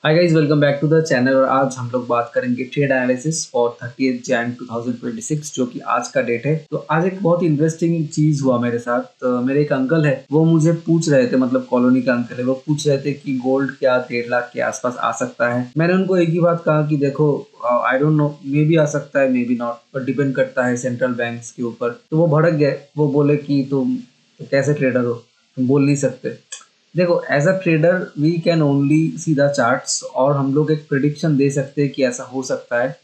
Hi guys, welcome back to the channel. और आज हम लोग बात करेंगे trade analysis for 30th Jain 2026 जो कि आज का डेट है। तो आज एक बहुत इंटरेस्टिंग चीज हुआ मेरे साथ। मेरे एक अंकल है, वो मुझे पूछ रहे थे, मतलब कॉलोनी का अंकल है, वो पूछ रहे थे कि गोल्ड क्या 1.5 लाख के आसपास आ सकता है। मैंने उनको एक ही बात कहा कि देखो, I don't know, maybe आ सकता है, मे बी नॉट, पर डिपेंड करता है सेंट्रल बैंक्स के ऊपर। तो वो भड़क गए, वो बोले कि तुम कैसे ट्रेडर हो, तुम बोल नहीं सकते। देखो, as a trader we can only see the charts, और हम लोग एक प्रिडिक्शन दे सकते हैं कि ऐसा हो सकता है।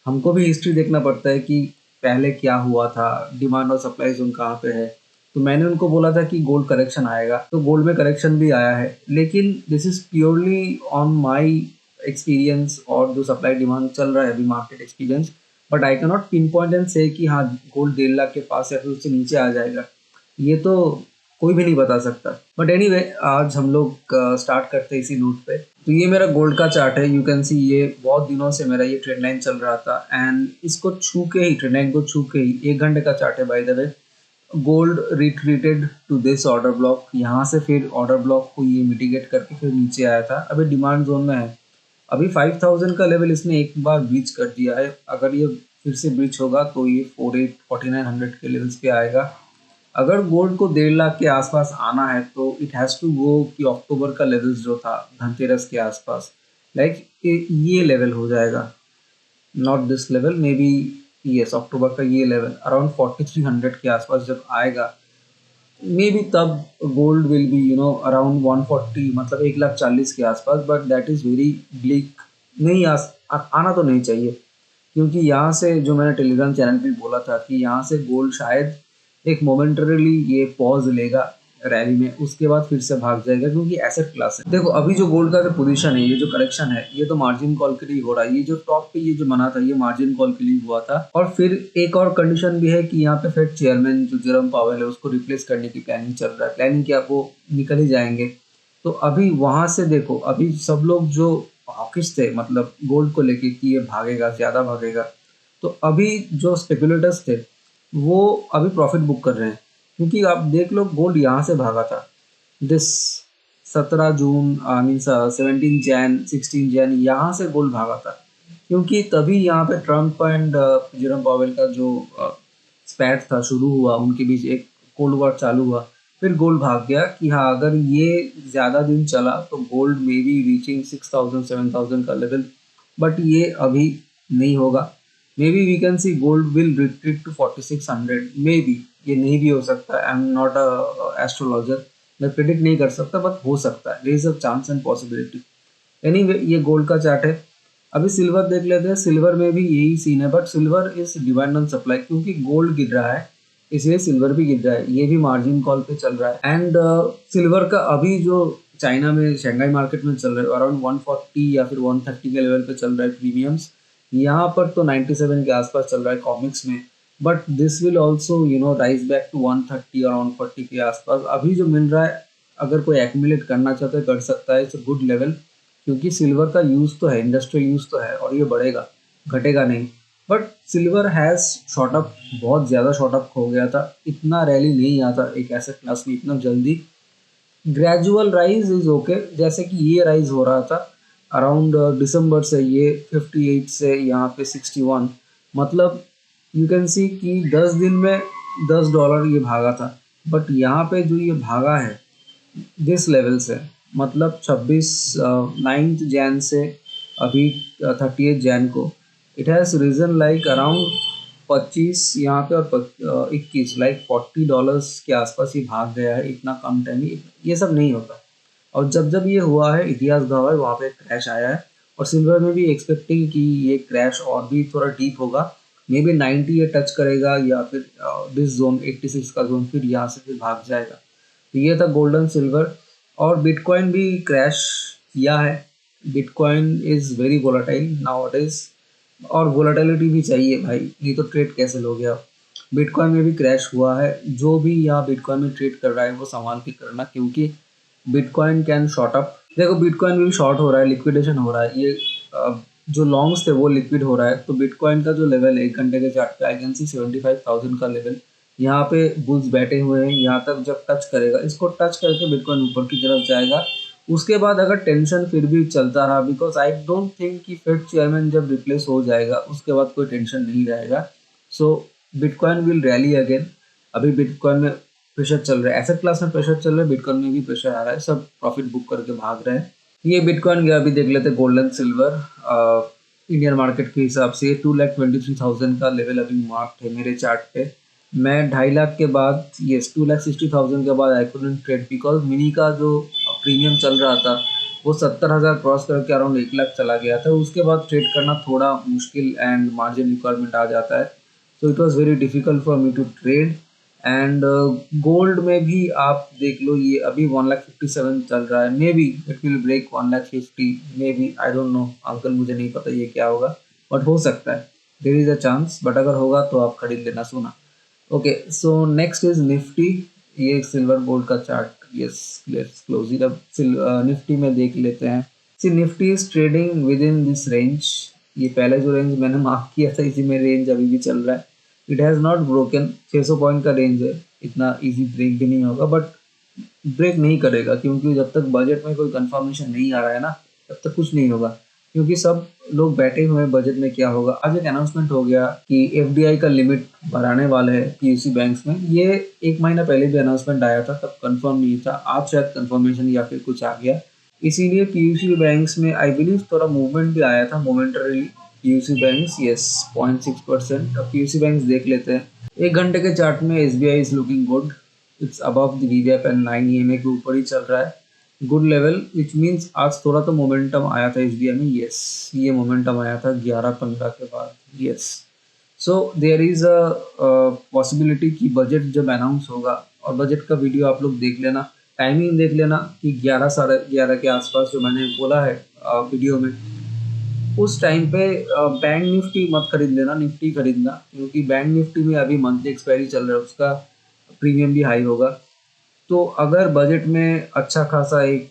हमको भी हिस्ट्री देखना पड़ता है कि पहले क्या हुआ था, डिमांड और सप्लाई जोन कहाँ पे है। तो मैंने उनको बोला था कि गोल्ड करेक्शन आएगा, तो गोल्ड में करेक्शन भी आया है, लेकिन this is purely on my experience और जो सप्लाई डिमांड चल रहा है अभी, market experience. But I can not pin point and से कि हाँ गोल्ड 1.5 लाख के पास या फिर उससे नीचे आ जाएगा। ये तो कोई भी नहीं बता सकता। बट एनीवे, आज हम लोग स्टार्ट करते हैं इसी नोट पे। तो ये मेरा गोल्ड का चार्ट है, यू कैन सी। ये बहुत दिनों से मेरा ये ट्रेंड लाइन चल रहा था, एंड इसको छू के ही, ट्रेंड लाइन को छू के ही, 1 घंटे का चार्ट है by the way. Gold retreated to this order block, यहाँ से फिर ऑर्डर ब्लॉक को ये मिटिगेट करके फिर नीचे आया था, अभी डिमांड जोन में है। अभी 5000 का लेवल इसने एक बार ब्रीच कर दिया है। अगर ये फिर से ब्रीच होगा तो ये 4900 के लेवल्स पे आएगा। अगर गोल्ड को 1.5 लाख के आसपास आना है तो इट हैज़ टू गो कि अक्टूबर का लेवल्स जो था धनतेरस के आसपास, लाइक ये लेवल हो जाएगा। Not this level, maybe yes, अक्टूबर का ये लेवल अराउंड 4300 के आसपास जब आएगा, मे बी तब गोल्ड विल बी अराउंड 140, मतलब 1,40,000 के आसपास। But that is very bleak. नहीं आना तो नहीं चाहिए, क्योंकि यहाँ से, जो मैंने टेलीग्राम चैनल पे बोला था, कि यहाँ से गोल्ड शायद एक मोमेंटरीली ये पॉज लेगा रैली में, उसके बाद फिर से भाग जाएगा, क्योंकि एसेट क्लास है। देखो, अभी जो गोल्ड का जो पोजीशन है, ये जो करेक्शन है, ये तो मार्जिन कॉल के लिए हो रहा है। ये जो टॉप पे ये जो बना था, ये मार्जिन कॉल के लिए हुआ था। और फिर एक और कंडीशन भी है कि यहाँ पे फेड चेयरमैन जो जेरोम पावेल है, उसको रिप्लेस करने की प्लानिंग चल रहा है। प्लानिंग क्या, वो निकल ही जाएंगे। तो अभी वहां से देखो, अभी सब लोग जो हॉकिश थे, मतलब गोल्ड को लेके कि ये भागेगा, ज्यादा भागेगा, तो अभी जो स्पेकुलेटर्स थे वो अभी प्रॉफिट बुक कर रहे हैं। क्योंकि आप देख लो, गोल्ड यहाँ से भागा था this 17 June, I mean 17 Jain, 16 Jain, यहाँ से गोल्ड भागा था। क्योंकि तभी यहाँ पे ट्रम्प एंड जेरोम पावेल का जो स्पैट था शुरू हुआ, उनके बीच एक कोल्ड वॉर चालू हुआ। फिर गोल्ड भाग गया कि हाँ, अगर ये ज़्यादा दिन चला तो गोल्ड मे बी रीचिंग 6000 7000 का लेवल। बट ये अभी नहीं होगा। Maybe we can see gold will retreat to 4600, maybe. ये नहीं भी हो सकता, I am not a astrologer, मैं प्रिडिक्ट नहीं कर सकता, बट हो सकता है, there is a chance and possibility. Anyway, ये गोल्ड का चार्ट है। अभी सिल्वर देख लेते हैं। सिल्वर में भी यही सीन है, but silver is depend on supply, क्योंकि गोल्ड गिर रहा है इसलिए सिल्वर भी गिर रहा है। ये भी मार्जिन कॉल पे चल रहा है। एंड सिल्वर का अभी जो चाइना में, शंघाई मार्केट में चल रहा है, अराउंड 140 या फिर 130 के लेवल पे चल रहा है प्रीमियम्स। यहाँ पर तो 97 के आसपास चल रहा है कॉमिक्स में। But this will also rise back to 130, around 40 के आसपास अभी जो मिल रहा है। अगर कोई एक्यूमुलेट करना चाहता है कर सकता है, इट्स अ गुड लेवल। क्योंकि सिल्वर का यूज़ तो है, इंडस्ट्रियल यूज़ तो है, और ये बढ़ेगा, घटेगा नहीं। But silver has short up, बहुत ज़्यादा शॉर्ट अप हो गया था। इतना रैली नहीं आता एक एसेट क्लास में इतना जल्दी। ग्रेजुअल राइज इज ओके, जैसे कि ये राइज हो रहा था अराउंड दिसंबर से, ये 58 से यहाँ पे 61, मतलब यू कैन सी कि 10 दिन में $10 ये भागा था। बट यहाँ पे जो ये भागा है दिस लेवल से, मतलब 26 9th जैन से अभी 30th जैन को, it has risen like around 25 यहाँ पे, और 21, लाइक $40 के आसपास ये भाग गया है इतना कम टाइम में। ये सब नहीं होता। और जब जब ये हुआ है, इतिहास गवाह है, वहाँ पे क्रैश आया है। और सिल्वर में भी एक्सपेक्टिंग कि ये क्रैश और भी थोड़ा डीप होगा, मे बी 90 ये टच करेगा, या फिर दिस जोन 86 का जोन, फिर यहाँ से फिर भाग जाएगा। तो ये था गोल्डन सिल्वर। और बिटकॉइन भी क्रैश किया है। Bitcoin is very volatile now it is, और वोलाटिलिटी भी चाहिए भाई, नहीं तो ट्रेड कैसे लोगे आप। बिटकॉइन में भी क्रैश हुआ है। जो भी यहाँ बिटकॉइन में ट्रेड कर रहा है वो संभाल के करना, क्योंकि बिटकॉइन कैन शॉर्ट अप। देखो, बिटकॉइन में भी शॉर्ट हो रहा है, लिक्विडेशन हो रहा है। ये जो लॉन्ग्स थे वो लिक्विड हो रहा है। तो बिटकॉइन का जो लेवल है 1 घंटे के चार्ट पे, आई कैन सी 75,000 का लेवल, यहाँ पे बुल्स बैठे हुए हैं। यहाँ तक जब टच करेगा, इसको टच करके बिटकॉइन ऊपर की तरफ जाएगा, उसके बाद अगर टेंशन फिर भी चलता रहा, बिकॉज़ आई डोंट थिंक कि फेड चेयरमैन जब रिप्लेस हो जाएगा, उसके बाद कोई टेंशन नहीं रहेगा। सो बिटकॉइन विल रैली अगेन। अभी बिटकॉइन में प्रेशर चल रहा है, एसेट क्लास में प्रेशर चल रहा है, बिटकॉइन में भी प्रेशर आ रहा है, सब प्रॉफिट बुक करके भाग रहे हैं। ये बिटकॉइन गया, अभी देख लेते हैं gold and silver. Indian market के हिसाब से 2,23,000 का लेवल अभी मार्क है मेरे चार्ट पे। मैं 2.5 लाख के बाद, यस 2,60,000 के बाद I couldn't trade, because mini का जो प्रीमियम चल रहा था वो 70,000 क्रॉस करके अराउंड 1 लाख चला गया था। उसके बाद ट्रेड करना थोड़ा मुश्किल एंड मार्जिन रिक्वायरमेंट आ जाता है। So it was very difficult for me to trade. And gold में भी आप देख लो, ये अभी 1,57,000 चल रहा है। Maybe it will break 1,50,000, maybe, I don't know uncle, मुझे नहीं पता ये क्या होगा, बट हो सकता है, there is a chance. But अगर होगा तो आप खरीद लेना सोना। Okay, so next is Nifty. ये सिल्वर गोल्ड का chart, yes, let's close it up. Nifty में देख लेते हैं। See Nifty is trading within this range. ये पहले जो रेंज मैंने मार्क किया था, इसी में रेंज अभी भी चल रहा है। It has not broken. 600 point का रेंज है, इतना इजी ब्रेक भी नहीं होगा, बट ब्रेक नहीं करेगा, क्योंकि जब तक बजट में कोई कंफर्मेशन नहीं आ रहा है ना, तब तक कुछ नहीं होगा, क्योंकि सब लोग बैठे हुए हैं बजट में क्या होगा। आज एक अनाउंसमेंट हो गया कि एफडीआई का लिमिट बढ़ाने वाले हैं पीयूसी बैंक्स में। ये 1 महीना पहले भी अनाउंसमेंट आया था, तब कंफर्म नहीं था, आज शायद कंफर्मेशन या फिर कुछ आ गया। इसीलिए पीयूसी बैंक्स में आई बिलीव थोड़ा मूवमेंट भी आया था मोमेंटरीली। PUC banks, yes, 0.6%। अब पीयूसी बैंक्स देख लेते हैं। 1 घंटे के चार्ट में SBI is looking good. It's above the VVF and 9 EMA के ऊपर ही चल रहा है। गुड लेवल, विच मीन्स आज थोड़ा तो मोमेंटम आया था एसबीआई में। यस, ये मोमेंटम आया था 11-15 के बाद। Yes, so there is a possibility कि बजट जब अनाउंस होगा, और बजट का वीडियो आप लोग देख लेना, टाइमिंग देख लेना कि 11 11:30 के आसपास जो मैंने बोला है वीडियो में, उस टाइम पे बैंक निफ्टी मत खरीद लेना, निफ्टी खरीदना, क्योंकि बैंक निफ्टी में अभी मंथली एक्सपायरी चल रहा है, उसका प्रीमियम भी हाई होगा। तो अगर बजट में अच्छा खासा एक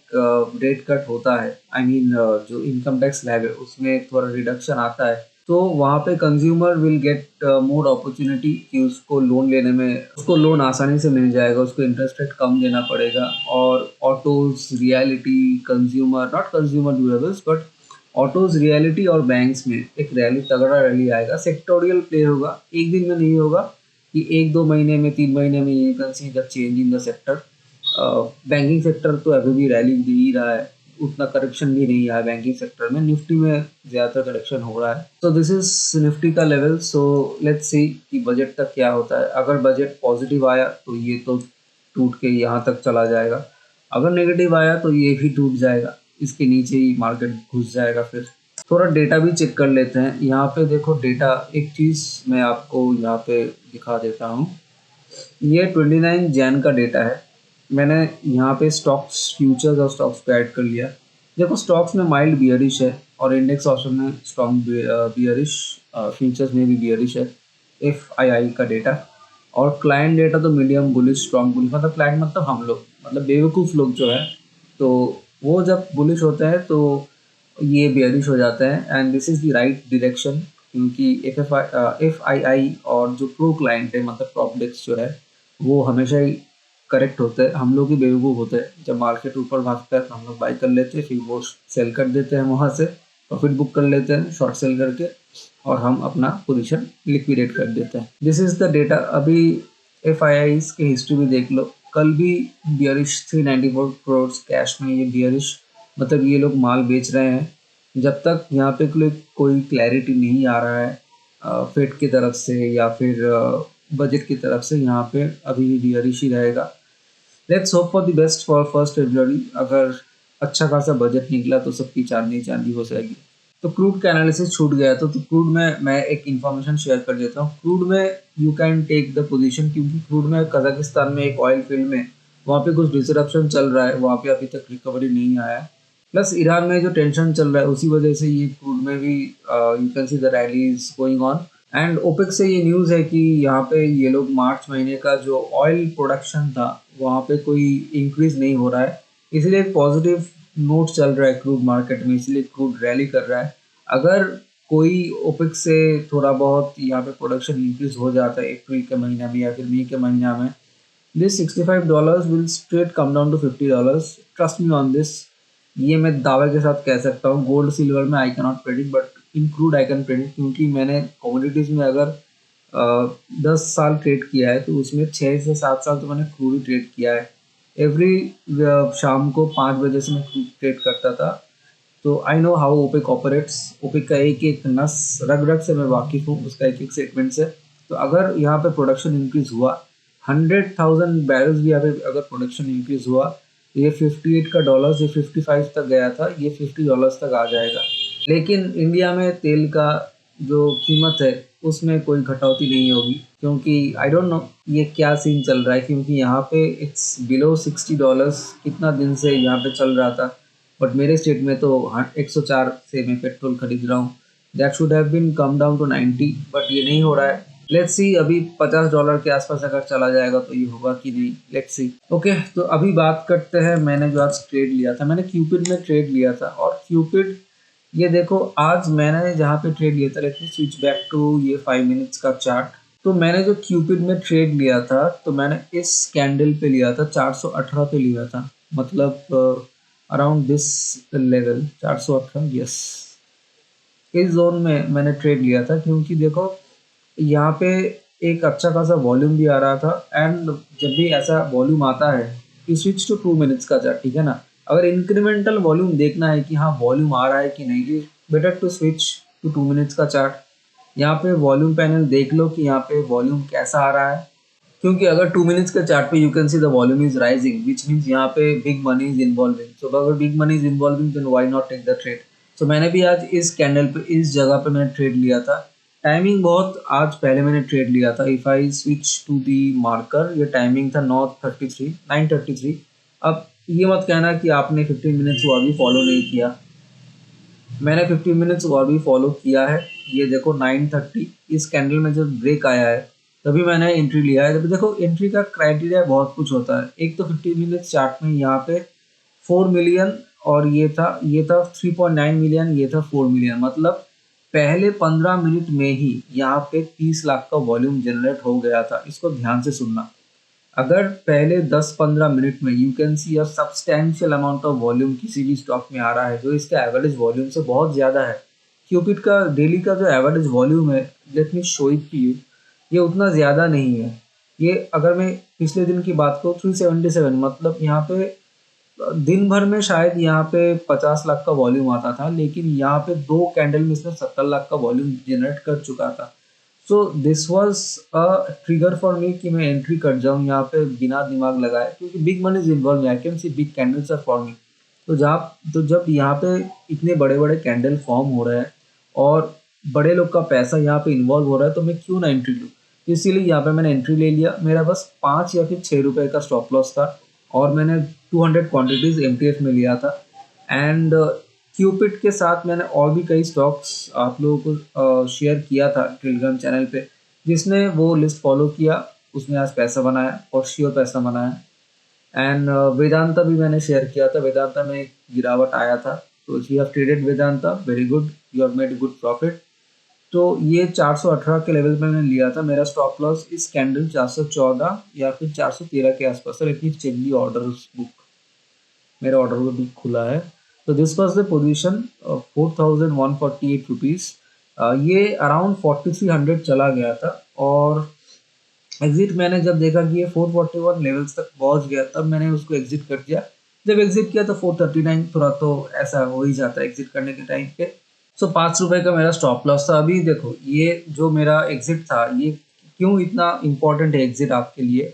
रेट कट होता है, आई मीन जो इनकम टैक्स स्लैब है उसमें थोड़ा रिडक्शन आता है, तो वहाँ पे consumer will get more opportunity कि उसको लोन लेने में, उसको लोन आसानी से मिल जाएगा, उसको इंटरेस्ट रेट कम देना पड़ेगा। और autos, reality, consumer, not consumer durables, but autos, reality और बैंक्स में एक रैली, तगड़ा रैली आएगा। सेक्टोरियल प्ले होगा, एक दिन में नहीं होगा कि 1-2 महीने में, 3 महीने में you can see the change in the sector. Banking sector तो अभी भी रैली दे ही रहा है, उतना करेक्शन भी नहीं आया बैंकिंग सेक्टर में। निफ्टी में ज़्यादातर करेक्शन हो रहा है। तो दिस इज निफ्टी का लेवल। सो लेट्स सी कि बजट तक क्या होता है। अगर बजट पॉजिटिव आया तो ये तो टूट के यहाँ तक चला जाएगा, अगर नेगेटिव आया तो ये भी टूट जाएगा, इसके नीचे ही मार्केट घुस जाएगा। फिर थोड़ा डेटा भी चेक कर लेते हैं। यहाँ पे देखो डेटा, एक चीज़ मैं आपको यहाँ पे दिखा देता हूँ। ये 29 जैन का डेटा है। मैंने यहाँ पे स्टॉक्स, फ्यूचर्स और स्टॉक्स को ऐड कर लिया। देखो स्टॉक्स में माइल्ड बियरिश है, और इंडेक्स ऑप्शन में स्ट्रॉन्ग बियरिश, फ्यूचर्स में भी बियरिश है। एफआईआई का डेटा और क्लाइंट डेटा तो मीडियम बुलिश, स्ट्रॉन्ग बुलिश, मतलब क्लाइंट मतलब हम लोग, मतलब बेवकूफ़ लोग जो है, तो वो जब बुलिश होते हैं तो ये बियरिश हो जाता है। And this is the right direction, क्योंकि एफआईआई और जो प्रो क्लाइंट है, मतलब प्रॉफिट्स जो है, वो हमेशा ही करेक्ट होते हैं। हम लोग ही बेवकूफ़ होते हैं, जब मार्केट ऊपर भागता है तो हम लोग बाई कर लेते हैं, फिर वो सेल कर देते हैं, वहाँ से प्रॉफिट बुक कर लेते हैं शॉर्ट सेल करके, और हम अपना पोजीशन लिक्विडेट कर देते हैं। This is the data. अभी एफआईआईज की हिस्ट्री भी देख लो, कल भी बियरिश 394 करोड़ कैश में, ये बियरिश, मतलब ये लोग माल बेच रहे हैं। जब तक यहाँ पे कोई क्लैरिटी नहीं आ रहा है फेड की तरफ से या फिर बजट की तरफ से, यहाँ पे अभी बियरिश ही रहेगा। Let's hope for the best for 1 फरवरी। अगर अच्छा खासा बजट निकला तो सबकी चांदी चांदी हो जाएगी। तो क्रूड का एनालिसिस छूट गया तो क्रूड में मैं एक इन्फॉर्मेशन शेयर कर देता हूँ। क्रूड में you can take the position, क्योंकि क्रूड में कजाकिस्तान में एक ऑयल फील्ड में वहाँ पे कुछ डिसरप्शन चल रहा है, वहाँ पे अभी तक रिकवरी नहीं आया है। प्लस ईरान में जो टेंशन चल रहा है, उसी वजह से ये क्रूड में भी you can see the rally is going on. And OPEC से ये न्यूज़ है कि यहाँ पे ये लोग मार्च महीने का जो ऑयल प्रोडक्शन था, वहाँ पे कोई इंक्रीज नहीं हो रहा है, इसलिए एक पॉजिटिव नोट चल रहा है क्रूड मार्केट में, इसलिए क्रूड रैली कर रहा है। अगर कोई ओपेक से थोड़ा बहुत यहाँ पे प्रोडक्शन इंक्रीज हो जाता है अप्रैल के महीने में या फिर मई के महीने में, this $65 will straight come down to $50. Trust me on this. ये मैं दावे के साथ कह सकता हूँ। गोल्ड सिल्वर में I can not predict, but in crude I can predict, क्योंकि मैंने कमोडिटीज़ में अगर 10 साल ट्रेड किया है तो उसमें 6 से 7 साल तो मैंने क्रूड ही ट्रेड किया है। एवरी शाम को 5 बजे से मैं क्रूड ट्रेड करता था। तो I know how OPEC operates. OPEC का एक एक नस रग रग से मैं वाकिफ़ हूँ, उसका एक एक सेगमेंट से। तो अगर यहाँ पे प्रोडक्शन इंक्रीज हुआ, 100,000 बैरल्स भी यहाँ पे अगर प्रोडक्शन इंक्रीज हुआ, ये 58 का डॉलर, ये 55 तक गया था, ये $50 तक आ जाएगा। लेकिन इंडिया में तेल का जो कीमत है उसमें कोई कटौती नहीं होगी, क्योंकि आई डोंट नो ये क्या सीन चल रहा है, क्योंकि यहाँ पे इट्स बिलो $60 कितना दिन से यहाँ पे चल रहा था। बट मेरे स्टेट में तो 104 से मैं पेट्रोल खरीद रहा हूँ। That should have been come down to 90, but ये नहीं हो रहा है। लेट्स सी, अभी $50 के आसपास अगर चला जाएगा तो ये होगा कि नहीं, लेट्स सी। ओके, तो अभी बात करते हैं मैंने जो आज ट्रेड लिया था। मैंने क्यूपिड में ट्रेड लिया था, और क्यूपिड ये देखो आज मैंने जहाँ पे ट्रेड लिया था, let me switch back to ये 5 मिनट्स का चार्ट। तो मैंने जो क्यूपिड में ट्रेड लिया था, तो मैंने इस कैंडल पे लिया था, 418 पे लिया था, मतलब अराउंड दिस लेवल 418, यस, इस जोन में मैंने ट्रेड लिया था। क्योंकि देखो यहाँ पे एक अच्छा खासा वॉल्यूम भी आ रहा था, एंड जब भी ऐसा वॉल्यूम आता है, यू स्विच टू 2 मिनट्स का चार्ट, ठीक है ना। अगर इंक्रीमेंटल वॉल्यूम देखना है कि हाँ वॉल्यूम आ रहा है कि नहीं, better to switch to 2 minutes का चार्ट। यहाँ पे वॉल्यूम पैनल देख लो कि यहाँ पे वॉल्यूम कैसा आ रहा है, क्योंकि अगर 2 मिनट्स के चार्ट पे you can see the volume is rising, which means यहाँ पे big money is involving. So अगर big money is involving then why not take the trade. So मैंने भी आज इस कैंडल पे, इस जगह पे मैंने ट्रेड लिया था। टाइमिंग बहुत आज पहले मैंने ट्रेड लिया था। If I switch to the marker, ये टाइमिंग था 9:33। अब ये मत कहना कि आपने 15 मिनट्स और भी फॉलो नहीं किया। मैंने 15 मिनट्स और भी फॉलो किया है। ये देखो 9:30 इस कैंडल में जब ब्रेक आया है तभी मैंने एंट्री लिया है। तभी देखो एंट्री का क्राइटेरिया बहुत कुछ होता है। एक तो 15 मिनट्स चार्ट में यहाँ पे 4 मिलियन, और ये था 3.9 मिलियन, ये था 4 मिलियन, मतलब पहले 15 मिनट में ही यहाँ पे 30 लाख का वॉल्यूम जनरेट हो गया था। इसको ध्यान से सुनना। अगर पहले 10-15 मिनट में you can C a substantial amount of volume किसी भी स्टॉक में आ रहा है जो इसके एवरेज वॉल्यूम से बहुत ज़्यादा है। क्यूपिड का डेली का जो एवरेज वॉल्यूम है, let me show it to you, ये उतना ज़्यादा नहीं है। ये अगर मैं पिछले दिन की बात करूँ 377, मतलब यहाँ पे दिन भर में शायद यहाँ पे 50 लाख का वॉल्यूम आता था, लेकिन यहाँ पे 2 कैंडल में इसने 70 लाख का वॉल्यूम जनरेट कर चुका था। So this was a trigger for me कि मैं एंट्री कर जाऊँ यहाँ पे बिना दिमाग लगाए, क्योंकि big money is involve, I can see big candles are forming. तो जब यहाँ पे इतने बड़े बड़े कैंडल फॉर्म हो रहे हैं और बड़े लोग का पैसा यहाँ पे इन्वॉल्व हो रहा है, तो मैं क्यों ना एंट्री लूँ। इसीलिए यहाँ पे मैंने एंट्री ले लिया। मेरा बस 5 या फिर 6 रुपए का स्टॉप लॉस था, और मैंने 200 क्वांटिटीज एमटीएफ में लिया था। एंड क्यूपिड के साथ मैंने और भी कई स्टॉक्स आप लोगों को शेयर किया था टेलीग्राम चैनल पे। जिसने वो लिस्ट फॉलो किया उसने आज पैसा बनाया, और श्योर पैसा बनाया। एंड वेदांता भी मैंने शेयर किया था। वेदांता में एक गिरावट आया था, तो you have traded Vedanta, very good, you have made good profit. तो ये 418 के लेवल पे मैंने लिया था। मेरा स्टॉप लॉस इस कैंडल 414 या फिर 413 के आसपास है। Let me check the order book, मेरा ऑर्डर बुक भी खुला है। तो this was the position 4148 rupees. ये अराउंड 4300 चला गया था, और एग्जिट मैंने जब देखा कि ये 441 लेवल्स तक पहुंच गया तब मैंने उसको एग्जिट कर दिया। जब एग्जिट किया तो 439, थोड़ा तो ऐसा हो ही जाता है एग्जिट करने के टाइम पे। सो 5 रुपए का मेरा स्टॉप लॉस था। अभी देखो ये जो मेरा एग्जिट था, ये क्यों इतना इम्पोर्टेंट है एग्जिट आपके लिए।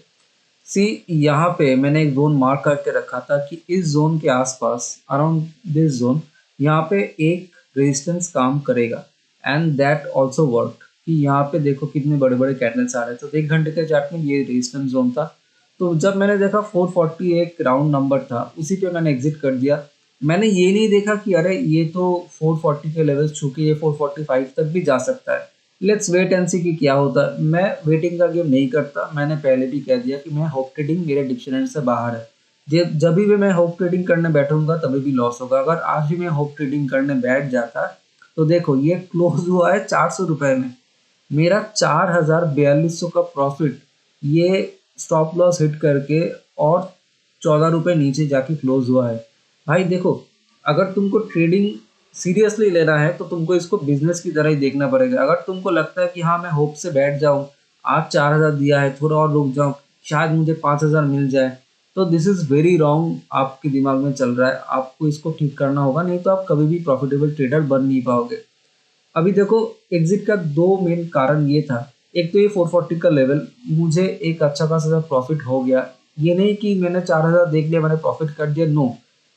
सी, यहाँ पे मैंने एक जोन मार्क करके रखा था कि इस जोन के आसपास, अराउंड दिस जोन, यहाँ पे एक रेजिस्टेंस काम करेगा, एंड दैट आल्सो वर्क। कि यहाँ पे देखो कितने बड़े बड़े कैंडल्स आ रहे थे। तो 1 घंटे के चार्ट में ये रेजिस्टेंस जोन था। तो जब मैंने देखा 440 एक राउंड नंबर था, उसी पे मैंने एग्जिट कर दिया। मैंने ये नहीं देखा कि अरे ये तो 440 के लेवल छू के ये 445 तक भी जा सकता है। लेट्स वेट एंड सी कि क्या होता है। मैं वेटिंग का गेम नहीं करता। मैंने पहले भी कह दिया कि मैं होप ट्रेडिंग मेरे डिक्शनरी से बाहर है। जब भी मैं होप ट्रेडिंग करने बैठूंगा तभी भी लॉस होगा। अगर आज भी मैं होप ट्रेडिंग करने बैठ जाता, तो देखो ये क्लोज हुआ है 400 रुपए में। मेरा 4,4200 का प्रॉफिट ये स्टॉप लॉस हिट करके और 14 रुपए नीचे जाके क्लोज हुआ है। भाई देखो, अगर तुमको ट्रेडिंग सीरियसली लेना है तो तुमको इसको बिजनेस की तरह ही देखना पड़ेगा। अगर तुमको लगता है कि हाँ मैं होप से बैठ जाऊँ, आज 4,000 दिया है, थोड़ा और रुक जाऊँ, शायद मुझे 5,000 मिल जाए, तो दिस इज़ वेरी रॉन्ग आपके दिमाग में चल रहा है। आपको इसको ठीक करना होगा, नहीं तो आप कभी भी प्रॉफिटेबल ट्रेडर बन नहीं पाओगे। अभी देखो, एग्जिट का 2 मेन कारण ये था। एक तो ये 440 का लेवल, मुझे एक अच्छा खासा प्रॉफिट हो गया। ये नहीं कि मैंने 4,000 देख लिया, मैंने प्रॉफिट कर दिया, no,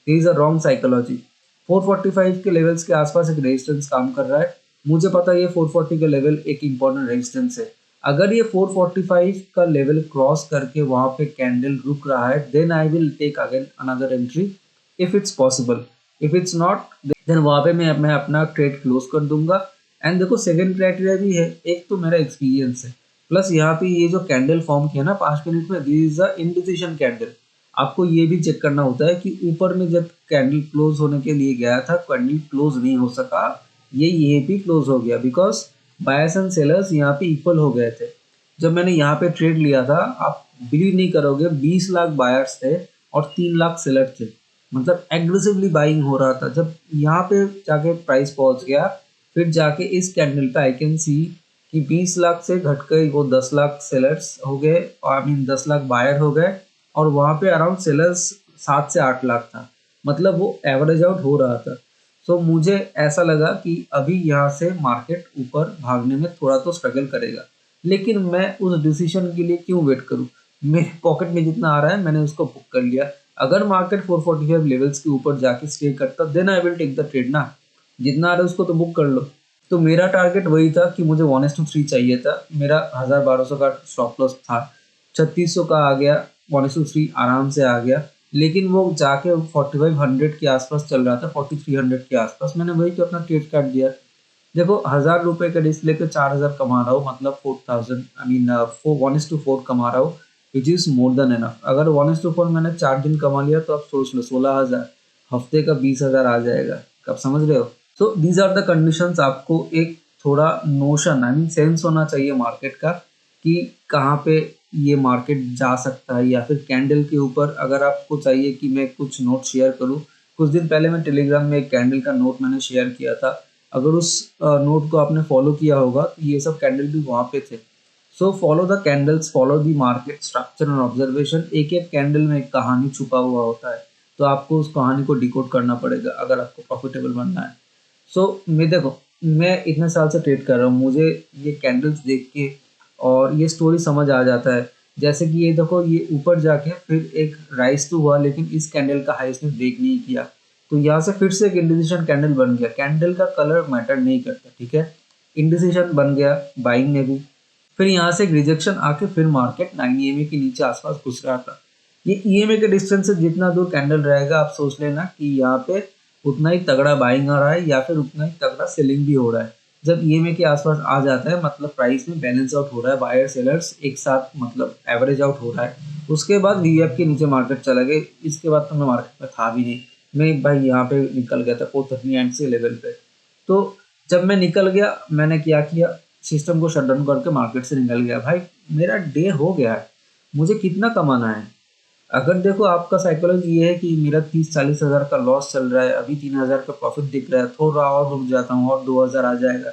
this is a wrong psychology. 445 के लेवल्स के आसपास एक रेजिस्टेंस काम कर रहा है। मुझे पता है ये 440 का लेवल एक इंपॉर्टेंट रेजिस्टेंस है। अगर ये 445 का लेवल क्रॉस करके वहाँ पे कैंडल रुक रहा है, then I will take again another entry if it's possible. If it's not, then वहाँ पे मैं अपना ट्रेड क्लोज कर दूंगा। एंड देखो, सेकंड क्राइटेरिया भी है, एक तो मेरा एक्सपीरियंस है, प्लस यहाँ पे ये जो कैंडल फॉर्म किया ना 5 मिनट में, this is a indecision candle. आपको ये भी चेक करना होता है कि ऊपर में जब कैंडल क्लोज होने के लिए गया था, कैंडल क्लोज नहीं हो सका, ये भी क्लोज हो गया बिकॉज बायर्स एंड सेलर्स यहाँ पे इक्वल हो गए थे। जब मैंने यहाँ पे ट्रेड लिया था, आप बिलीव नहीं करोगे, 20 लाख बायर्स थे और 3 लाख सेलर थे। मतलब एग्रेसिवली बाइंग हो रहा था। जब यहाँ पे जाके प्राइस पहुंच गया, फिर जाके इस कैंडल पे आई कैन सी कि 20 लाख से घट के वो 10 लाख सेलर्स हो गए, आई मीन 10 लाख बायर हो गए, और वहाँ पे अराउंड सेलर्स 7 से 8 लाख था। मतलब वो एवरेज आउट हो रहा था। सो मुझे ऐसा लगा कि अभी यहाँ से मार्केट ऊपर भागने में थोड़ा तो स्ट्रगल करेगा, लेकिन मैं उस डिसीजन के लिए क्यों वेट करूँ। मेरे पॉकेट में जितना आ रहा है मैंने उसको बुक कर लिया। अगर मार्केट 445 लेवल्स के ऊपर जाके स्टे करता, then I will take the trade ना। जितना आ रहा है उसको तो बुक कर लो। तो मेरा टारगेट वही था कि मुझे 1:3 चाहिए था। मेरा 1000-1200 का स्टॉप लॉस था, 3600 का आ गया, 1:3 आराम से आ गया। लेकिन वो जाके 4500 के आसपास चल रहा था, 4300 के आसपास। मैंने वही तो अपना ट्रेड काट दिया। देखो, 1000 रुपये का डिस्प्ले पे 4000 कमा रहा हूँ, मतलब 4000, आई मीन 1:4 कमा रहा हूँ, which is more than enough. अगर 1:4 मैंने 4 दिन कमा लिया तो आप सोच लो 16,000, हफ्ते का 20,000 आ जाएगा। कब समझ रहे हो। So these are the conditions. आपको एक थोड़ा नोशन, आई मीन सेंस होना चाहिए मार्केट का कि कहाँ पे ये मार्केट जा सकता है। या फिर कैंडल के ऊपर अगर आपको चाहिए कि मैं कुछ नोट शेयर करूँ, कुछ दिन पहले मैं टेलीग्राम में एक कैंडल का नोट मैंने शेयर किया था। अगर उस नोट को आपने फॉलो किया होगा तो ये सब कैंडल भी वहाँ पे थे। So follow the candles, follow the market structure and observation. एक एक कैंडल में एक कहानी छुपा हुआ होता है, तो आपको उस कहानी को डिकोड करना पड़ेगा अगर आपको प्रॉफिटेबल बनना है। सो मैं देखो, मैं इतने साल से ट्रेड कर रहा हूँ, मुझे ये कैंडल्स देख के और ये स्टोरी समझ आ जाता है। जैसे कि ये देखो, ये ऊपर जाके फिर एक राइज तो हुआ, लेकिन इस कैंडल का हाई इसने ब्रेक नहीं किया, तो यहाँ से फिर से एक इंडिसिशन कैंडल बन गया। कैंडल का कलर मैटर नहीं करता, ठीक है। इंडिसिशन बन गया बाइंग में भी। फिर यहाँ से एक रिजेक्शन आके फिर मार्केट 9 EMA के नीचे आसपास घुस रहा था। ये EMA के डिस्टेंस से जितना दूर कैंडल रहेगा, आप सोच लेना कि यहाँ पे उतना ही तगड़ा बाइंग आ रहा है या फिर उतना ही तगड़ा सेलिंग भी हो रहा है। जब EMA के आसपास आ जाता है, मतलब प्राइस में बैलेंस आउट हो रहा है, बायर सेलर्स एक साथ मतलब एवरेज आउट हो रहा है। उसके बाद VWAP के नीचे मार्केट चला गया। इसके बाद तो मैं मार्केट में था भी नहीं। मैं भाई यहाँ पे निकल गया था 430 से लेवल पे। तो जब मैं निकल गया, मैंने क्या किया, सिस्टम को शट डाउन करके मार्केट से निकल गया। भाई मेरा डे हो गया है, मुझे कितना कमाना है। अगर देखो, आपका साइकोलॉजी ये है कि मेरा 30-40 हज़ार का लॉस चल रहा है, अभी 3,000 का प्रॉफिट दिख रहा है, थोड़ा और रुक जाता हूँ और 2,000 आ जाएगा।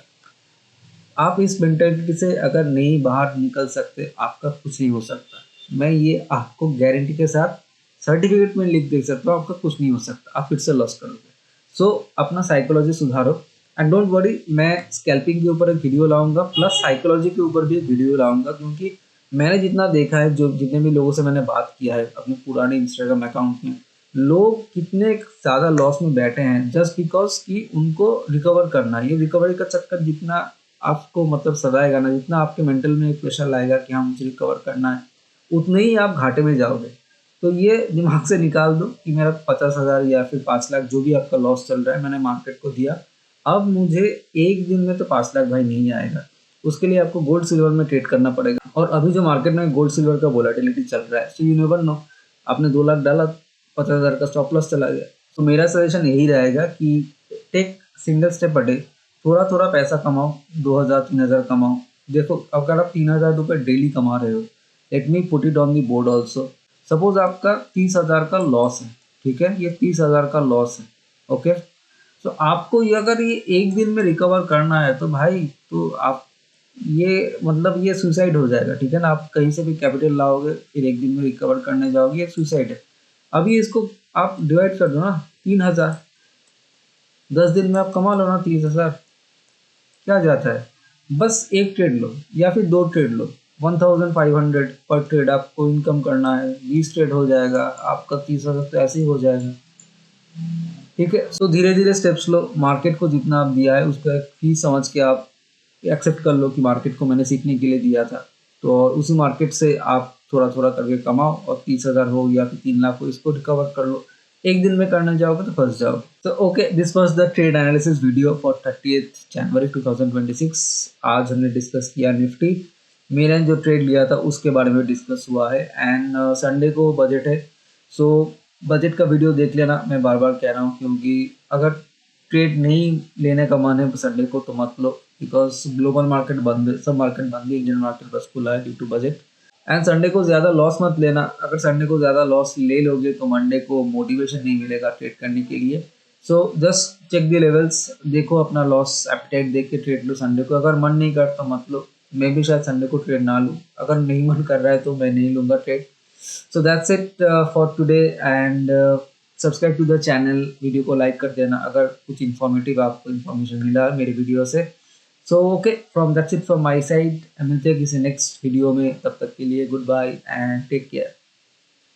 आप इस मेंटेलिटी से अगर नहीं बाहर निकल सकते, आपका कुछ नहीं हो सकता। मैं ये आपको गारंटी के साथ सर्टिफिकेट में लिख दे सकता हूँ, आपका कुछ नहीं हो सकता, आप फिर से लॉस करोगे। सो अपना साइकोलॉजी सुधारो एंड डोंट वरी। मैं स्कैल्पिंग के ऊपर एक वीडियो लाऊंगा, प्लस साइकोलॉजी के ऊपर भी एक वीडियो लाऊंगा, क्योंकि मैंने जितना देखा है, जो जितने भी लोगों से मैंने बात किया है अपने पुराने इंस्टाग्राम अकाउंट में, लोग कितने ज़्यादा लॉस में बैठे हैं जस्ट बिकॉज कि उनको रिकवर करना है। ये रिकवरी का चक्कर जितना आपको मतलब सताएगा ना, जितना आपके मेंटल में एक प्रेशर लाएगा कि हाँ मुझे रिकवर करना है, उतने ही आप घाटे में जाओगे। तो ये दिमाग से निकाल दो कि मेरा 50,000 या फिर 5 लाख जो भी आपका लॉस चल रहा है, मैंने मार्केट को दिया। अब मुझे एक दिन में तो 5 लाख भाई नहीं आएगा। उसके लिए आपको गोल्ड सिल्वर में ट्रेड करना पड़ेगा। और अभी जो मार्केट में गोल्ड सिल्वर का वोलेटिलिटी चल रहा है, सो यू नेवर नो, आपने 2 लाख डाला, 50,000 का स्टॉप लॉस चला गया। तो मेरा सजेशन यही रहेगा कि take single step a day, थोड़ा थोड़ा पैसा कमाओ, 2,000-3,000 कमाओ। देखो, अगर आप 3,000 रुपये डेली कमा रहे हो, let me put it on the board also. Suppose आपका 30,000 का लॉस है, ठीक है, ये 30,000 का लॉस है, ओके। तो आपको ये अगर ये एक दिन में रिकवर करना है तो भाई तो आप ये मतलब ये सुसाइड हो जाएगा, ठीक है ना? आप कहीं से भी कैपिटल लाओगे फिर एक दिन में रिकवर करने जाओगे, ये सुसाइड है। अभी इसको आप डिवाइड कर दो ना 3000, 10 दिन में आप कमा लो ना 30,000, क्या जाता है? बस एक ट्रेड लो या फिर दो ट्रेड लो, 1500 पर ट्रेड आपको इनकम करना है, 20 ट्रेड हो जाएगा आपका, 30,000 तो ऐसे ही हो जाएगा। ठीक है, सो धीरे धीरे स्टेप्स लो, मार्केट को जितना आप दिया है उसको एक फी समझ के आप एक्सेप्ट कर लो कि मार्केट को मैंने सीखने के लिए दिया था, तो उसी मार्केट से आप थोड़ा थोड़ा करके कमाओ और 30,000 हो या फिर 3 लाख हो इसको रिकवर कर लो। एक दिन में करने जाओगे तो फंस जाओगे। तो okay, this was the trade analysis video for 30th जनवरी 2026। आज हमने डिस्कस किया निफ्टी, मैंने जो ट्रेड लिया था उसके बारे में डिस्कस हुआ है। एंड संडे को बजट है, सो बजट का वीडियो देख लेना, मैं बार बार कह रहा हूँ, क्योंकि अगर ट्रेड नहीं लेने का मन है संडे को तो मत लो, बिकॉज ग्लोबल मार्केट बंद है, सब मार्केट बंद है, इंडियन मार्केट बस खुला है due to budget. And Sunday को ज़्यादा लॉस मत लेना, अगर संडे को ज़्यादा लॉस ले लोगे तो मंडे को मोटिवेशन नहीं मिलेगा ट्रेड करने के लिए। So just check the levels, देखो अपना लॉस एपिटाइट देख के ट्रेड लो संडे को, अगर मन नहीं करता मत लो। मैं भी शायद संडे को ट्रेड ना लूँ, अगर नहीं मन कर रहा है तो मैं नहीं लूँगा trade. So that's it for today. And subscribe to the channel, video को लाइक कर देना अगर कुछ इन्फॉर्मेटिव आपको इन्फॉर्मेशन मिला मेरे वीडियो से। So okay, from that's it from my side, मिलते हैं किसी नेक्स्ट वीडियो में, तब तक के लिए goodbye and take care.